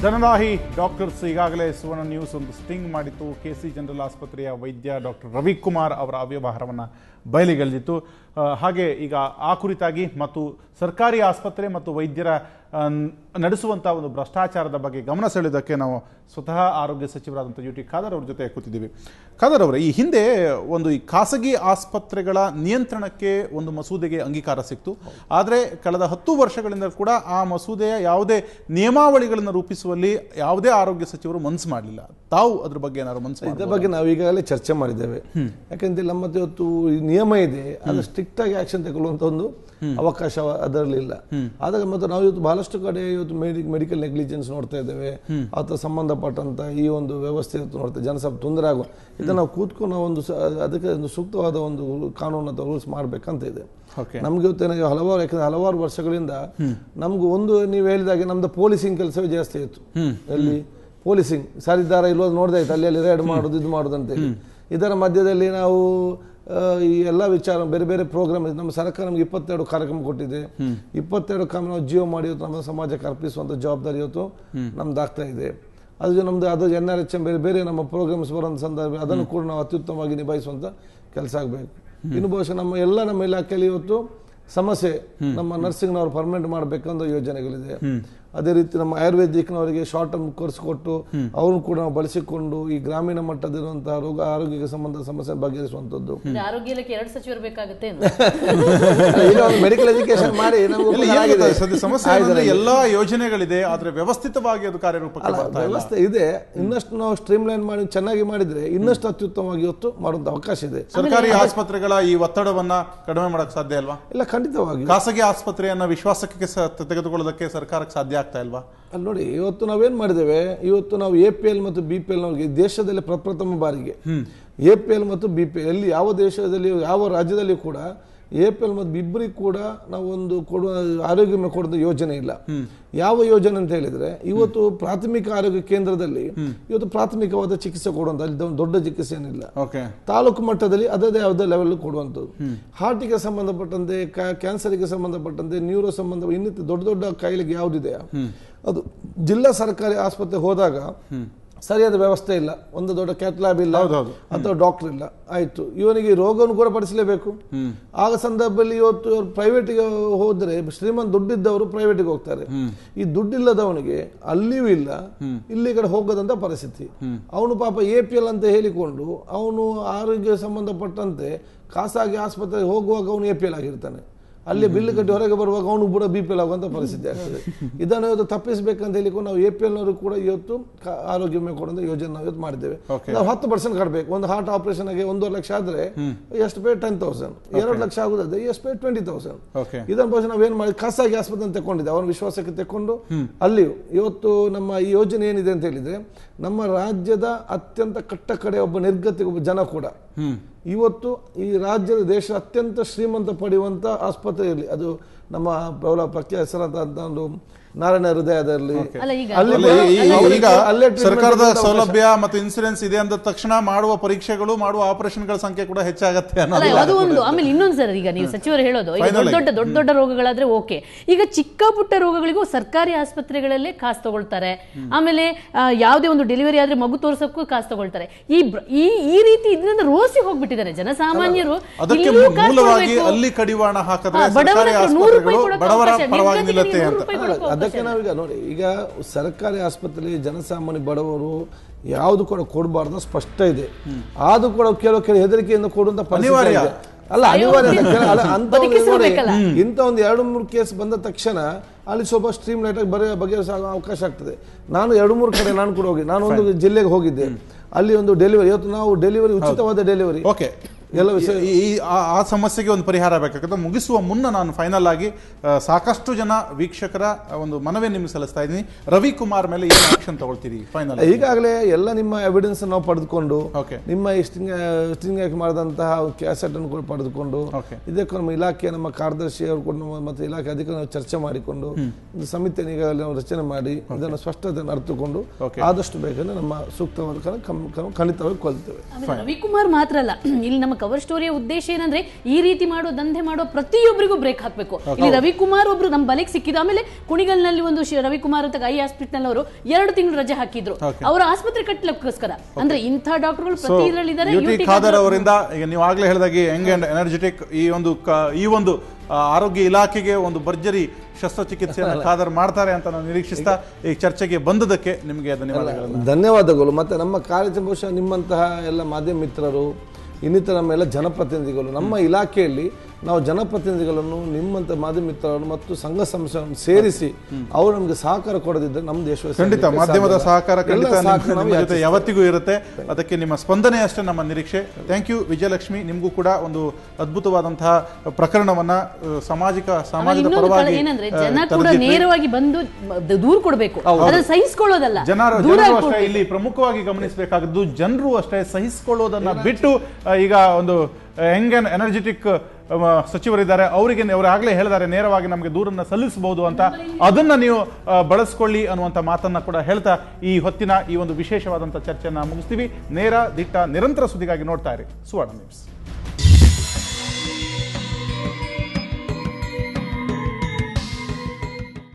ಜನದಾಹಿ doctors ಈಗಾಗಲೇ ಸುವರ್ಣ news ಒಂದು sting ಮಾಡಿತ್ತು. ಕೆಸಿ ಜನರಲ್ ಆಸ್ಪತ್ರೆಯ ವೈದ್ಯ ಡಾಕ್ಟರ್ ರವಿಕುಮಾರ್ ಅವರ ಅವ್ಯವಹಾರವನ್ನು ಬಯಲಿಗೆಳೆದಿತ್ತು. ಹಾಗೆ ಈಗ ಆ ಕುರಿತಾಗಿ ಮತ್ತು ಸರ್ಕಾರಿ ಆಸ್ಪತ್ರೆ ಮತ್ತು ವೈದ್ಯರ ನಡೆಸುವಂಥ ಒಂದು ಭ್ರಷ್ಟಾಚಾರದ ಬಗ್ಗೆ ಗಮನ ಸೆಳೆಯೋದಕ್ಕೆ ನಾವು ಸ್ವತಃ ಆರೋಗ್ಯ ಸಚಿವರಾದಂಥ ಯು ಟಿ ಖಾದರ್ ಅವ್ರ ಜೊತೆ ಕೂತಿದ್ದೀವಿ. ಖಾದರ್ ಅವರೇ, ಈ ಹಿಂದೆ ಒಂದು ಈ ಖಾಸಗಿ ಆಸ್ಪತ್ರೆಗಳ ನಿಯಂತ್ರಣಕ್ಕೆ ಒಂದು ಮಸೂದೆಗೆ ಅಂಗೀಕಾರ ಸಿಕ್ತು. ಆದರೆ ಕಳೆದ 10 ವರ್ಷಗಳಿಂದ ಕೂಡ ಆ ಮಸೂದೆಯ ಯಾವುದೇ ನಿಯಮಾವಳಿಗಳನ್ನು ರೂಪಿಸುವಲ್ಲಿ ಯಾವುದೇ ಆರೋಗ್ಯ ಸಚಿವರು ಮನಸ್ಸು ಮಾಡಲಿಲ್ಲ. ತಾವು ಅದ್ರ ಬಗ್ಗೆ ಏನಾದ್ರು ಮನಸ್ಸು? ಇದ್ರ ಬಗ್ಗೆ ನಾವು ಈಗಾಗಲೇ ಚರ್ಚೆ ಮಾಡಿದ್ದೇವೆ. ಯಾಕಂದ್ರೆ ನಮ್ಮದು ಇವತ್ತು ನಿಯಮ ಇದೆ, ಅದು ಸ್ಟ್ರಿಕ್ಟ್ ಆಗಿ ಆಕ್ಷನ್ ತಗೊಳ್ಳುವಂತ ಒಂದು ಅವಕಾಶ ಅದರಲ್ಲಿ ಇಲ್ಲ. ಆದಾಗ ಮತ್ತೆ ನಾವು ಇವತ್ತು ಬಹಳಷ್ಟು ಕಡೆ ಇವತ್ತು ಮೆಡಿಕಲ್ ನೆಗ್ಲಿಜೆನ್ಸ್ ನೋಡ್ತಾ ಇದ್ದೇವೆ. ಅಥವಾ ಸಂಬಂಧಪಟ್ಟಂತ ಈ ಒಂದು ವ್ಯವಸ್ಥೆ ನೋಡ್ತೇವೆ, ಜನಸಭೆ ತೊಂದರೆ ಆಗುವ ಇದನ್ನ ನಾವು ಕೂತ್ಕೊಂಡು ನಾವು ಒಂದು ಅದಕ್ಕೆ ಒಂದು ಸೂಕ್ತವಾದ ಒಂದು ಕಾನೂನು ಅಥವಾ ರೂಲ್ಸ್ ಮಾಡ್ಬೇಕಂತ ಇದೆ. ನಮ್ಗೆ ಇವತ್ತೇನಾಗಿ ಹಲವಾರು ವರ್ಷಗಳಿಂದ ನಮ್ಗೆ ಒಂದು ನೀವು ಹೇಳಿದಾಗೆ ನಮ್ದು ಪೊಲೀಸಿಂಗ್ ಕೆಲಸವೇ ಜಾಸ್ತಿ ಇತ್ತು. ಎಲ್ಲಿ ಪೊಲೀಸಿಂಗ್ ಸರಿದಾರ ಇಲ್ವೋ ನೋಡ್ದೆ ಆಯ್ತು, ಅಲ್ಲಿ ರೇಡ್ ಮಾಡೋದು ಇದು ಮಾಡೋದು ಅಂತೇಳಿ. ಇದರ ಮಧ್ಯದಲ್ಲಿ ನಾವು ಈ ಎಲ್ಲ ವಿಚಾರ ಬೇರೆ ಬೇರೆ ಪ್ರೋಗ್ರಾಮ್ ನಮ್ಮ ಸರ್ಕಾರ ನಮ್ಗೆ 22 ಕಾರ್ಯಕ್ರಮ ಕೊಟ್ಟಿದೆ. 22 ಕಾರ್ಯಕ್ರಮ ನಾವು ಜೀವ ಮಾಡಿ ಇವತ್ತು ನಮ್ಮ ಸಮಾಜಕ್ಕೆ ಅರ್ಪಿಸುವಂತ ಜವಾಬ್ದಾರಿ ಇವತ್ತು ನಮ್ದು ಆಗ್ತಾ ಇದೆ. ಅದು ನಮ್ದು ಅದು NRHM ಬೇರೆ ಬೇರೆ ನಮ್ಮ ಪ್ರೋಗ್ರಾಮ್ಸ್ ಬರೋ ಸಂದರ್ಭ ಅದನ್ನು ಕೂಡ ನಾವು ಅತ್ಯುತ್ತಮವಾಗಿ ನಿಭಾಯಿಸುವಂತ ಕೆಲಸ ಆಗಬೇಕು. ಇನ್ನು ಬಹುಶಃ ನಮ್ಮ ಇಲಾಖೆಯಲ್ಲಿ ಇವತ್ತು ಸಮಸ್ಯೆ ನಮ್ಮ ನರ್ಸಿಂಗ್ನವರು ಪರ್ಮನೆಂಟ್ ಮಾಡಬೇಕಂತ ಯೋಜನೆಗಳಿದೆ. ಅದೇ ರೀತಿ ನಮ್ಮ ಆಯುರ್ವೇದಿಕ್ನವರಿಗೆ ಶಾರ್ಟ್ ಟರ್ಮ್ ಕೋರ್ಸ್ ಕೊಟ್ಟು ಅವ್ರನ್ನು ಕೂಡ ನಾವು ಬಳಸಿಕೊಂಡು ಈ ಗ್ರಾಮೀಣ ಮಟ್ಟದಿರುವಂತಹ ರೋಗ ಆರೋಗ್ಯಕ್ಕೆ ಸಂಬಂಧ ಸಮಸ್ಯೆ ಬಗೆಹರಿಸುವಂತದ್ದು. ಆರೋಗ್ಯ ಇಲಾಖೆ 2 ಸಚಿವರು ಬೇಕಾಗುತ್ತೆ. ಈಗ ಒಂದು ಮೆಡಿಕಲ್ ಎಜುಕೇಶನ್ ಮಾಡಿ ಸಮಸ್ಯೆ ಎಲ್ಲಾ ಯೋಜನೆಗಳಿದೆ, ಆದ್ರೆ ವ್ಯವಸ್ಥಿತವಾಗಿ ಅದು ಕಾರ್ಯರೂಪಕ್ಕೆ ವ್ಯವಸ್ಥೆ ಇದೆ. ಇನ್ನಷ್ಟು ನಾವು ಸ್ಟ್ರೀಮ್ ಲೈನ್ ಮಾಡಿ ಚೆನ್ನಾಗಿ ಮಾಡಿದ್ರೆ ಇನ್ನಷ್ಟು ಅತ್ಯುತ್ತಮವಾಗಿ ಇವತ್ತು ಮಾಡುವಂತ ಅವಕಾಶ ಇದೆ. ಸರ್ಕಾರಿ ಆಸ್ಪತ್ರೆಗಳ ಈ ಒತ್ತಡವನ್ನ ಕಡಿಮೆ ಮಾಡಕ್ ಸಾಧ್ಯ ಅಲ್ವಾ? ಇಲ್ಲ, ಖಂಡಿತವಾಗಿ ಖಾಸಗಿ ಆಸ್ಪತ್ರೆಯನ್ನ ವಿಶ್ವಾಸಕ್ಕೆ ತೆಗೆದುಕೊಳ್ಳೋದಕ್ಕೆ ಸರ್ಕಾರಕ್ಕೆ ಸಾಧ್ಯ ಆಗ್ತಾ ಇಲ್ವಾ? ಅಲ್ಲಿ ನೋಡಿ, ಇವತ್ತು ನಾವೇನ್ ಮಾಡಿದ್ದೇವೆ, ಇವತ್ತು ನಾವು APL ಮತ್ತು BPL ನವರಿಗೆ ದೇಶದಲ್ಲಿ ಪ್ರಪ್ರಥಮ ಬಾರಿಗೆ APL ಮತ್ತು BPL ಎಲ್ಲಿ ಯಾವ ದೇಶದಲ್ಲಿ ಯಾವ ರಾಜ್ಯದಲ್ಲಿ ಕೂಡ APL ಮತ್ತು ಇಬ್ಬರಿಗೆ ಕೂಡ ನಾವು ಒಂದು ಕೊಡುವ ಆರೋಗ್ಯ ವಿಮೆ ಕೊಡುವ ಯೋಜನೆ ಇಲ್ಲ. ಯಾವ ಯೋಜನೆ ಅಂತ ಹೇಳಿದ್ರೆ, ಇವತ್ತು ಪ್ರಾಥಮಿಕ ಆರೋಗ್ಯ ಕೇಂದ್ರದಲ್ಲಿ ಇವತ್ತು ಪ್ರಾಥಮಿಕವಾದ ಚಿಕಿತ್ಸೆ ಕೊಡುವಂತ ಅಲ್ಲಿ ದೊಡ್ಡ ಚಿಕಿತ್ಸೆ ಏನಿಲ್ಲ. ತಾಲೂಕು ಮಟ್ಟದಲ್ಲಿ ಅದೇ ಯಾವುದೇ ಲೆವೆಲ್ ಕೊಡುವಂಥದ್ದು. ಹಾರ್ಟಿಗೆ ಸಂಬಂಧಪಟ್ಟಂತೆ, ಕ್ಯಾನ್ಸರ್ಗೆ ಸಂಬಂಧಪಟ್ಟಂತೆ, ನ್ಯೂರೋ ಸಂಬಂಧ ಇನ್ನಿತರ ದೊಡ್ಡ ದೊಡ್ಡ ಕಾಯಿಲೆಗೆ ಯಾವುದಿದೆಯಾ ಅದು ಜಿಲ್ಲಾ ಸರ್ಕಾರಿ ಆಸ್ಪತ್ರೆ ಹೋದಾಗ ಸರಿಯಾದ ವ್ಯವಸ್ಥೆ ಇಲ್ಲ, ಒಂದು ದೊಡ್ಡ ಕ್ಯಾಟ್ ಲ್ಯಾಬ್ ಇಲ್ಲ ಅಥವಾ ಡಾಕ್ಟರ್ ಇಲ್ಲ. ಆಯ್ತು, ಇವನಿಗೆ ರೋಗವನ್ನು ಕೂಡ ಪಡಿಸಲೇಬೇಕು. ಆಗ ಸಂದರ್ಭದಲ್ಲಿ ಇವತ್ತು ಪ್ರೈವೇಟ್ಗೆ ಹೋದ್ರೆ ಶ್ರೀಮಂತ ದುಡ್ಡಿದ್ದವರು ಪ್ರೈವೇಟ್ಗೆ ಹೋಗ್ತಾರೆ. ಈ ದುಡ್ಡಿಲ್ಲದವನಿಗೆ ಅಲ್ಲಿಯೂ ಇಲ್ಲ, ಇಲ್ಲಿ ಕಡೆ ಹೋಗದಂತ ಪರಿಸ್ಥಿತಿ. ಅವನು ಪಾಪ APL ಅಂತ ಹೇಳಿಕೊಂಡು ಅವನು ಆರೋಗ್ಯ ಸಂಬಂಧಪಟ್ಟಂತೆ ಖಾಸಗಿ ಆಸ್ಪತ್ರೆಗೆ ಹೋಗುವಾಗ ಅವನು APL ಆಗಿರ್ತಾನೆ. ಅಲ್ಲಿ ಬಿಲ್ ಕಟ್ಟಿ ಹೊರಗೆ ಬರುವಾಗ ಅವನು ಕೂಡ BPL ಆಗುವಂತ ಪರಿಸ್ಥಿತಿ ಆಗ್ತದೆ. ಇದನ್ನು ಇವತ್ತು ತಪ್ಪಿಸಬೇಕಂತ ಹೇಳಿಕೊಂಡು ನಾವು APL ನವರು ಕೂಡ ಇವತ್ತು ಆರೋಗ್ಯ ವಿಮೆ ಕೊಡುವಂತ ಯೋಜನೆ ನಾವು ಇವತ್ತು ಮಾಡಿದ್ದೇವೆ. ನಾವು 10% ಕಟ್ಟಬೇಕು. ಒಂದು ಹಾರ್ಟ್ ಆಪರೇಷನ್ ಆಗಿ 1.5 ಲಕ್ಷ ಆದ್ರೆ ಎಷ್ಟು ಪೇ 10,000, 2 ಲಕ್ಷ ಆಗುದಾದ್ರೆ ಎಷ್ಟು ಪೇ 20,000. ಇದನ್ನ ಬಹುಶಃ ನಾವೇನ್ ಮಾಡಿ ಖಾಸಗಿ ಆಸ್ಪತ್ರೆ ತೆಕೊಂಡಿದ್ದೆ, ಅವನ ವಿಶ್ವಾಸಕ್ಕೆ ತೆಕೊಂಡು ಅಲ್ಲಿಯೂ ಇವತ್ತು ನಮ್ಮ ಈ ಯೋಜನೆ ಏನಿದೆ ಅಂತ ಹೇಳಿದ್ರೆ, ನಮ್ಮ ರಾಜ್ಯದ ಅತ್ಯಂತ ಕಟ್ಟ ಕಡೆ ಒಬ್ಬ ನಿರ್ಗತಿಕ ಒಬ್ಬ ಜನ ಕೂಡ ಇವತ್ತು ಈ ರಾಜ್ಯದ ದೇಶ ಅತ್ಯಂತ ಶ್ರೀಮಂತ ಪಡೆಯುವಂತ ಆಸ್ಪತ್ರೆ ಇರಲಿ, ಅದು ನಮ್ಮ ಪ್ರಖ್ಯಾತ ಹೆಸರಾದಂತ ಒಂದು ನಾರಾಯಣ ಹೃದಯದಲ್ಲಿ ಈಗ ಸರ್ಕಾರದ ಸೌಲಭ್ಯ ಮತ್ತು ಇನ್ಸೂರೆನ್ಸ್ ಇದೆ ಅಂದ ತಕ್ಷಣ ಮಾಡುವ ಪರೀಕ್ಷೆಗಳು, ಮಾಡುವ ಆಪರೇಷನ್ಗಳ ಸಂಖ್ಯೆ ಕೂಡ ಹೆಚ್ಚಾಗತ್ತೆ. ಅದು ಒಂದು. ಆಮೇಲೆ ಇನ್ನೊಂದು ಸರ್, ಈಗ ನೀವು ಸಚಿವರು ಹೇಳೋದು ದೊಡ್ಡ ದೊಡ್ಡ ರೋಗಗಳಾದ್ರೆ ಓಕೆ, ಈಗ ಚಿಕ್ಕ ಪುಟ್ಟ ರೋಗಗಳಿಗೂ ಸರ್ಕಾರಿ ಆಸ್ಪತ್ರೆಗಳಲ್ಲೇ ಕಾಸು ತಗೊಳ್ತಾರೆ. ಆಮೇಲೆ ಯಾವುದೇ ಒಂದು ಡೆಲಿವರಿ ಆದ್ರೆ ಮಗು ತೋರ್ಸಕ್ಕೂ ಕಾಸು ತಗೊಳ್ತಾರೆ. ಈ ರೀತಿ ಇದರಿಂದ ರೋಸಿ ಹೋಗ್ಬಿಟ್ಟಿದ್ದಾರೆ ಜನಸಾಮಾನ್ಯರು. ಅದಕ್ಕೆ ಮೂಲವಾಗಿ ಅಲ್ಲಿ ಕಡಿವಾಣ ಹಾಕಿದ್ರೆ ಸರ್ಕಾರಿ ಆಸ್ಪತ್ರೆಗಳು ಬಡವರ ಪರವಾಗಿ ನಿಲ್ಲುತ್ತೆ ಅಂತ. ಅದಕ್ಕೆ ನಾವೀಗ ನೋಡಿ, ಈಗ ಸರ್ಕಾರಿ ಆಸ್ಪತ್ರೆಯಲ್ಲಿ ಜನಸಾಮಾನ್ಯ ಬಡವರು ಯಾವುದು ಕೂಡ ಕೊಡಬಾರ್ದು ಸ್ಪಷ್ಟ ಇದೆ. ಆದ್ರೂ ಕೂಡ ಕೆಲವು ಹೆದರಿಕೆಯಿಂದ ಕೊಡುವಂತ ಪರಿಸ್ಥಿತಿ ಅಲ್ಲ, ಅನಿವಾರ್ಯ ಇಂಥ ಒಂದು 2-3 ಕೇಸ್ ಬಂದ ತಕ್ಷಣ ಅಲ್ಲಿ ಸ್ವಲ್ಪ ಸ್ಟ್ರೀಮ್ ಲೈಟ್ ಆಗಿ ಬಗೆಹರಿಸ ಅವಕಾಶ ಆಗ್ತದೆ. ನಾನು 2-3 ಕಡೆ ನಾನು ಕೂಡ ಹೋಗಿ, ನಾನು ಒಂದು ಜಿಲ್ಲೆಗೆ ಹೋಗಿದ್ದೆ, ಅಲ್ಲಿ ಒಂದು ಡೆಲಿವರಿ, ಇವತ್ತು ನಾವು ಡೆಲಿವರಿ ಉಚಿತವಾದ ಡೆಲಿವರಿ ಎಲ್ಲ ವಿಷಯ ಆ ಸಮಸ್ಯೆಗೆ ಒಂದು ಪರಿಹಾರ ಬೇಕಾಗುತ್ತೆ. ಮುಗಿಸುವ ಮುನ್ನ ನಾನು ಫೈನಲ್ ಆಗಿ ಸಾಕಷ್ಟು ಜನ ವೀಕ್ಷಕರ ಒಂದು ಮನವಿ ನಿಮ್ಗೆ ಸಲ್ಲಿಸ್ತಾ ಇದ್ದೀನಿ. ರವಿಕುಮಾರ್ ಮೇಲೆ ಏನು ಆಕ್ಷನ್ ತಗೊಳ್ತೀರಿ ಫೈನಲ್? ಈಗಾಗಲೇ ಎಲ್ಲ ನಿಮ್ಮ ಎವಿಡೆನ್ಸ್ ನಾವು ಪಡೆದುಕೊಂಡು, ನಿಮ್ಮ ಸ್ಟಿಂಗ್ ಮಾಡಿದಂತಹ ಕ್ಯಾಸೆಟ್ ಅನ್ನು ಕೂಡ ಪಡೆದುಕೊಂಡು, ಇದಕ್ಕೆ ನಮ್ಮ ಇಲಾಖೆ, ನಮ್ಮ ಕಾರ್ಯದರ್ಶಿ ಅವರು ಕೂಡ ಮತ್ತೆ ಇಲಾಖೆ ಅಧಿಕಾರಿ ಚರ್ಚೆ ಮಾಡಿಕೊಂಡು ಒಂದು ಸಮಿತಿಯನ್ನು ಈಗಾಗಲೇ ನಾವು ರಚನೆ ಮಾಡಿ ಇದನ್ನು ಸ್ಪಷ್ಟತೆ ಅರ್ಥಕೊಂಡು ಆದಷ್ಟು ಬೇಗನೆ ನಮ್ಮ ಸೂಕ್ತವಾದ ಖಂಡಿತವಾಗಿ ಕೊಲ್ತೇವೆ. ರವಿಕುಮಾರ್ ಮಾತ್ರ ಅಲ್ಲ, ಇಲ್ಲಿ ನಮ್ಮ ಕವರ್ ಸ್ಟೋರಿಯ ಉದ್ದೇಶ ಏನಂದ್ರೆ ಈ ರೀತಿ ಮಾಡೋ ದಂಧೆ ಮಾಡೋ ಪ್ರತಿಯೊಬ್ಬರಿಗೂ ಬ್ರೇಕ್ ಹಾಕ್ಬೇಕು. ಇಲ್ಲಿ ರವಿಕುಮಾರ್ ಒಬ್ರು ನಮ್ಮ ಬಲೆಗೆ ಸಿಕ್ಕಿದ. ಆಮೇಲೆ ಕುಣಿಗಲ್ನಲ್ಲಿ ಒಂದು ರವಿಕುಮಾರ್ ಅಂತ ಐ ಹಾಸ್ಪಿಟಲ್ ಅವರು 2 ತಿಂಗಳು ರಜೆ ಹಾಕಿದ್ರು ಅವರ ಆಸ್ಪತ್ರೆ ಕಟ್ಟಲಿಕ್ಕೋಸ್ಕರ. ಅಂದ್ರೆ ಇಂಥ ಡಾಕ್ಟರ್ಗಳು ಪ್ರತಿ ಇದರಲ್ಲಿದ್ದಾರೆ. ಯುಟಿ ಖಾದರ್ ಅವರಿಂದ ಈಗ ನೀವು ಆಗ್ಲೇ ಹೇಳಿದಾಗೆ ಯಂಗ್ ಅಂಡ್ ಎನರ್ಜೆಟಿಕ್ ಈ ಒಂದು ಆರೋಗ್ಯ ಇಲಾಖೆಗೆ ಒಂದು ಭರ್ಜರಿ ಶಸ್ತ್ರಚಿಕಿತ್ಸೆಯನ್ನು ಖಾದರ್ ಮಾಡ್ತಾರೆ ಅಂತ ನಾವು ನಿರೀಕ್ಷಿಸ್ತಾ ಈ ಚರ್ಚೆಗೆ ಬಂದದಕ್ಕೆ ನಿಮಗೆ ಧನ್ಯವಾದಗಳು. ಮತ್ತೆ ನಮ್ಮ ಕಾರ್ಯಕ್ರಮ ಬಹುಶಃ ನಿಮ್ಮಂತಹ ಎಲ್ಲ ಮಾಧ್ಯಮ ಮಿತ್ರರು, ಇನ್ನಿತರ ನಮ್ಮೆಲ್ಲ ಜನಪ್ರತಿನಿಧಿಗಳು, ನಮ್ಮ ಇಲಾಖೆಯಲ್ಲಿ ನಾವು ಜನಪ್ರತಿನಿಧಿಗಳನ್ನು, ನಿಮ್ಮಂತ ಮಾಧ್ಯಮ ಮಿತ್ರರನ್ನು ಮತ್ತು ಸಂಘ ಸಂಸ್ಥೆಗಳನ್ನು ಸೇರಿಸಿ ಅವರು ನಮಗೆ ಸಹಕಾರ ಕೊಡದಿದ್ದರೆ ನಮ್ಮ ದೇಶ ಖಂಡಿತ ಮಾಧ್ಯಮದ ಸಹಕಾರ ಜೊತೆ ಯಾವತ್ತಿಗೂ ಇರುತ್ತೆ. ಅದಕ್ಕೆ ನಿಮ್ಮ ಸ್ಪಂದನೆ ಅಷ್ಟೇ ನಮ್ಮ ನಿರೀಕ್ಷೆ. Thank you Vijayalakshmi. ನಿಮಗೂ ಕೂಡ ಒಂದು ಅದ್ಭುತವಾದಂತಹ ಪ್ರಕರಣವನ್ನ ಸಮಾಜದ ಪರವಾಗಿ ಏನಂದ್ರೆ ಜನ ಕೂಡ ನೇರವಾಗಿ ಬಂದು ದೂರು ಕೊಡಬೇಕು, ಅದನ್ನ ಸಹಿಸಿಕೊಳ್ಳೋದಲ್ಲ. ಜನರು ಅಷ್ಟೇ ಇಲ್ಲಿ ಪ್ರಮುಖವಾಗಿ ಗಮನಿಸಬೇಕಾದದ್ದು, ಜನರು ಅಷ್ಟೇ ಸಹಿಸಿಕೊಳ್ಳೋದನ್ನ ಬಿಟ್ಟು ಈಗ ಒಂದು ಯಂಗ್ ಅಂಡ್ ಎನರ್ಜೆಟಿಕ್ ಸಚಿವರಿದ್ದಾರೆ, ಅವರಿಗೆ ಅವರು ಆಗಲೇ ಹೇಳಿದ್ದಾರೆ ನೇರವಾಗಿ ನಮಗೆ ದೂರನ್ನ ಸಲ್ಲಿಸಬಹುದು ಅಂತ, ಅದನ್ನ ನೀವು ಬಳಸ್ಕೊಳ್ಳಿ ಅನ್ನುವಂಥ ಮಾತನ್ನ ಕೂಡ ಹೇಳ್ತಾ ಈ ಹೊತ್ತಿನ ಈ ಒಂದು ವಿಶೇಷವಾದಂಥ ಚರ್ಚೆಯನ್ನ ಮುಗಿಸ್ತೀವಿ. ನೇರ ದಿಟ್ಟ ನಿರಂತರ ಸುದ್ದಿಗಾಗಿ ನೋಡ್ತಾ ಇರಿ ಸುವರ್ಣ ನ್ಯೂಸ್.